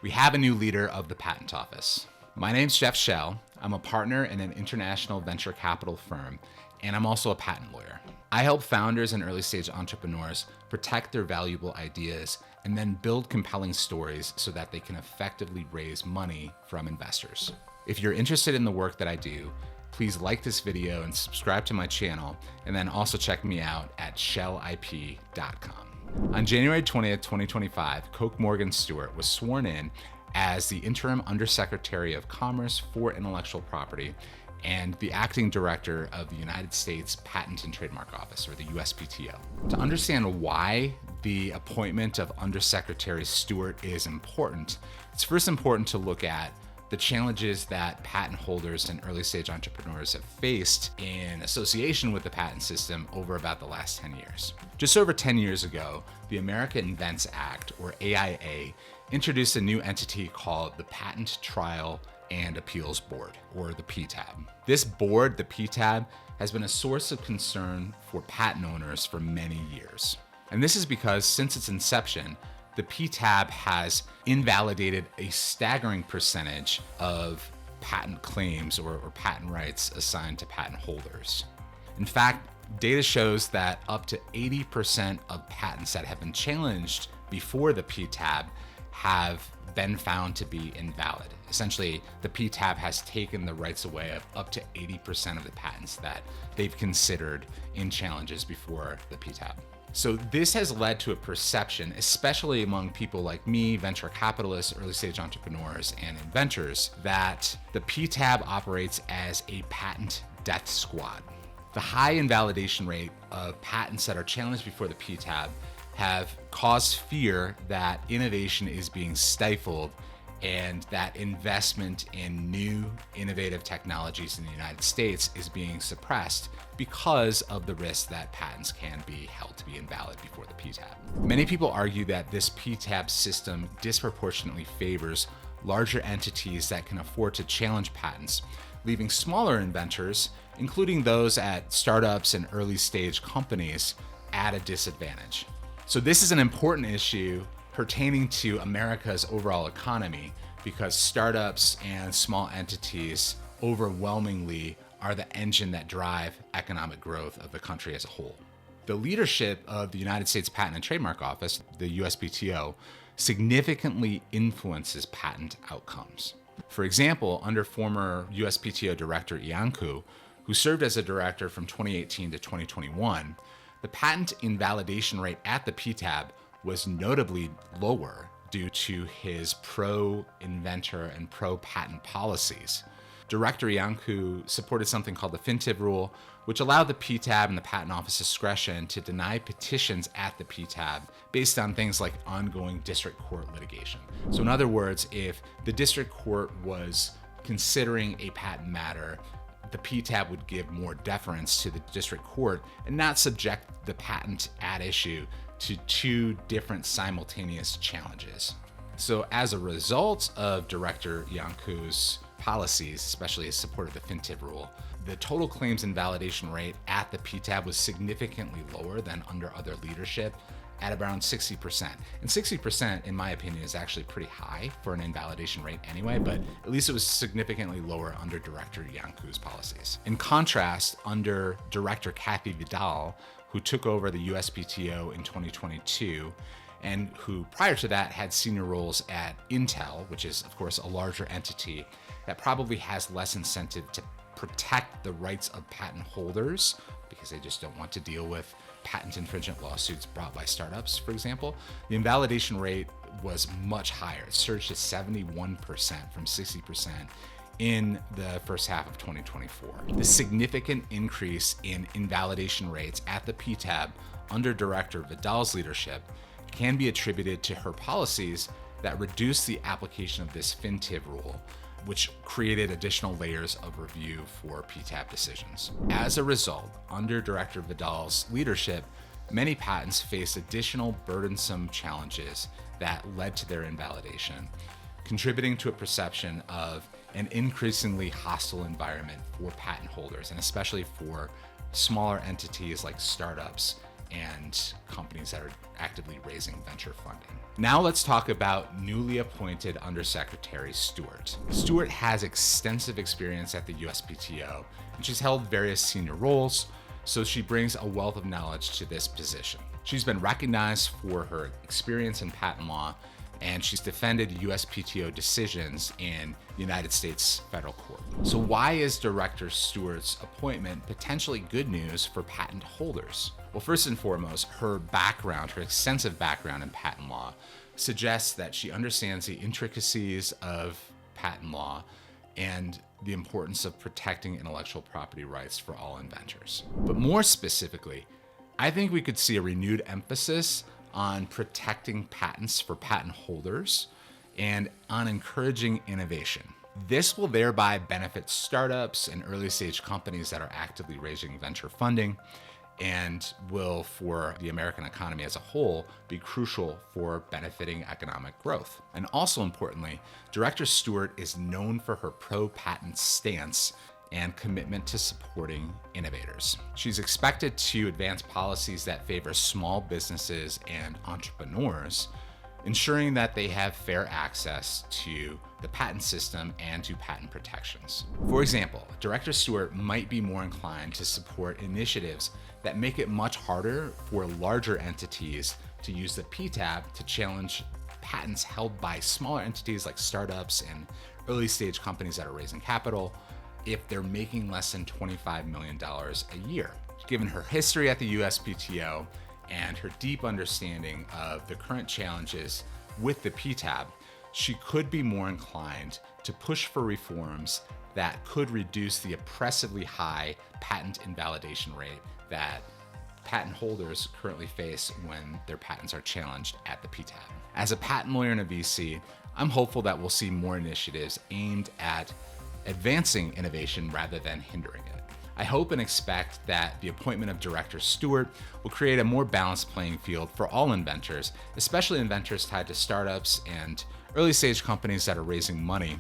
We have a new leader of the Patent Office. My name's Jeff Schell. I'm a partner in an international venture capital firm, and I'm also a patent lawyer. I help founders and early stage entrepreneurs protect their valuable ideas and then build compelling stories so that they can effectively raise money from investors. If you're interested in the work that I do, please like this video and subscribe to my channel, and then also check me out at shellip.com. On January 20th, 2025, Morgan Steward was sworn in as the interim Undersecretary of Commerce for Intellectual Property and the acting director of the United States Patent and Trademark Office, or the USPTO. To understand why the appointment of Undersecretary Stewart is important, it's first important to look at the challenges that patent holders and early stage entrepreneurs have faced in association with the patent system over about the last 10 years. Just over 10 years ago, the America Invents Act, or AIA, introduced a new entity called the Patent Trial and Appeals Board, or the PTAB. This board, the PTAB, has been a source of concern for patent owners for many years. And this is because since its inception, the PTAB has invalidated a staggering percentage of patent claims or patent rights assigned to patent holders. In fact, data shows that up to 80% of patents that have been challenged before the PTAB have been found to be invalid. Essentially, the PTAB has taken the rights away of up to 80% of the patents that they've considered in challenges before the PTAB. So this has led to a perception, especially among people like me, venture capitalists, early stage entrepreneurs, and inventors, that the PTAB operates as a patent death squad. The high invalidation rate of patents that are challenged before the PTAB have caused fear that innovation is being stifled and that investment in new innovative technologies in the United States is being suppressed because of the risk that patents can be held to be invalid before the PTAB. Many people argue that this PTAB system disproportionately favors larger entities that can afford to challenge patents, leaving smaller inventors, including those at startups and early stage companies, at a disadvantage. So this is an important issue pertaining to America's overall economy because startups and small entities overwhelmingly are the engine that drive economic growth of the country as a whole. The leadership of the United States Patent and Trademark Office, the USPTO, significantly influences patent outcomes. For example, under former USPTO Director Iancu, who served as a director from 2018 to 2021, the patent invalidation rate at the PTAB was notably lower due to his pro-inventor and pro-patent policies. Director Iancu supported something called the FinTIB rule, which allowed the PTAB and the Patent Office discretion to deny petitions at the PTAB based on things like ongoing district court litigation. So in other words, if the district court was considering a patent matter, the PTAB would give more deference to the district court and not subject the patent at issue to two different simultaneous challenges. So as a result of Director Iancu's policies, especially his support of the FinTIB rule, the total claims invalidation rate at the PTAB was significantly lower than under other leadership, at around 60%. And 60%, in my opinion, is actually pretty high for an invalidation rate anyway, but at least it was significantly lower under Director Iancu's policies. In contrast, under Director Kathy Vidal, who took over the USPTO in 2022, and who prior to that had senior roles at Intel, which is of course a larger entity that probably has less incentive to protect the rights of patent holders because they just don't want to deal with patent infringement lawsuits brought by startups, for example. The invalidation rate was much higher. It surged to 71% from 60% in the first half of 2024. The significant increase in invalidation rates at the PTAB under Director Vidal's leadership can be attributed to her policies that reduced the application of this FinTIB rule, which created additional layers of review for PTAB decisions. As a result, under Director Vidal's leadership, many patents faced additional burdensome challenges that led to their invalidation, contributing to a perception of an increasingly hostile environment for patent holders, and especially for smaller entities like startups and companies that are actively raising venture funding. Now let's talk about newly appointed Undersecretary Stewart. Stewart has extensive experience at the USPTO, and she's held various senior roles, so she brings a wealth of knowledge to this position. She's been recognized for her experience in patent law, and she's defended USPTO decisions in the United States federal court. So why is Director Stewart's appointment potentially good news for patent holders? Well, first and foremost, her background, her extensive background in patent law, suggests that she understands the intricacies of patent law and the importance of protecting intellectual property rights for all inventors. But more specifically, I think we could see a renewed emphasis on protecting patents for patent holders and on encouraging innovation. This will thereby benefit startups and early stage companies that are actively raising venture funding, and will, for the American economy as a whole, be crucial for benefiting economic growth. And also importantly, Director Stewart is known for her pro-patent stance and commitment to supporting innovators. She's expected to advance policies that favor small businesses and entrepreneurs, ensuring that they have fair access to the patent system and to patent protections. For example, Director Stewart might be more inclined to support initiatives that make it much harder for larger entities to use the PTAB to challenge patents held by smaller entities like startups and early stage companies that are raising capital if they're making less than $25 million a year. Given her history at the USPTO and her deep understanding of the current challenges with the PTAB, she could be more inclined to push for reforms that could reduce the oppressively high patent invalidation rate that patent holders currently face when their patents are challenged at the PTAB. As a patent lawyer and a VC, I'm hopeful that we'll see more initiatives aimed at advancing innovation rather than hindering it. I hope and expect that the appointment of Director Stewart will create a more balanced playing field for all inventors, especially inventors tied to startups and early stage companies that are raising money,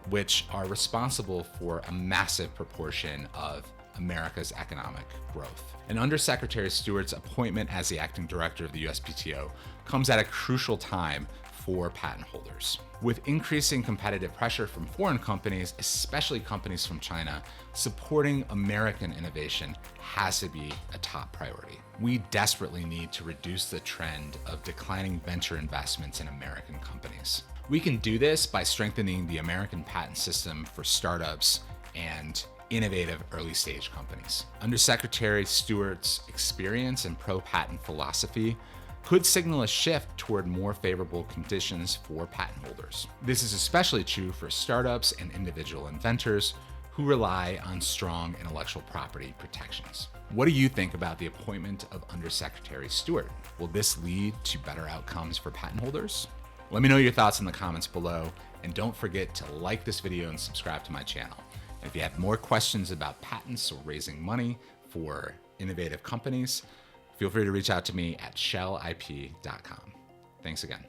which are responsible for a massive proportion of America's economic growth. And Undersecretary Stewart's appointment as the acting director of the USPTO comes at a crucial time for patent holders. With increasing competitive pressure from foreign companies, especially companies from China, supporting American innovation has to be a top priority. We desperately need to reduce the trend of declining venture investments in American companies. We can do this by strengthening the American patent system for startups and innovative early stage companies. Undersecretary Stewart's experience and pro-patent philosophy could signal a shift toward more favorable conditions for patent holders. This is especially true for startups and individual inventors who rely on strong intellectual property protections. What do you think about the appointment of Undersecretary Stewart? Will this lead to better outcomes for patent holders? Let me know your thoughts in the comments below, and don't forget to like this video and subscribe to my channel. And if you have more questions about patents or raising money for innovative companies, feel free to reach out to me at shellip.com. Thanks again.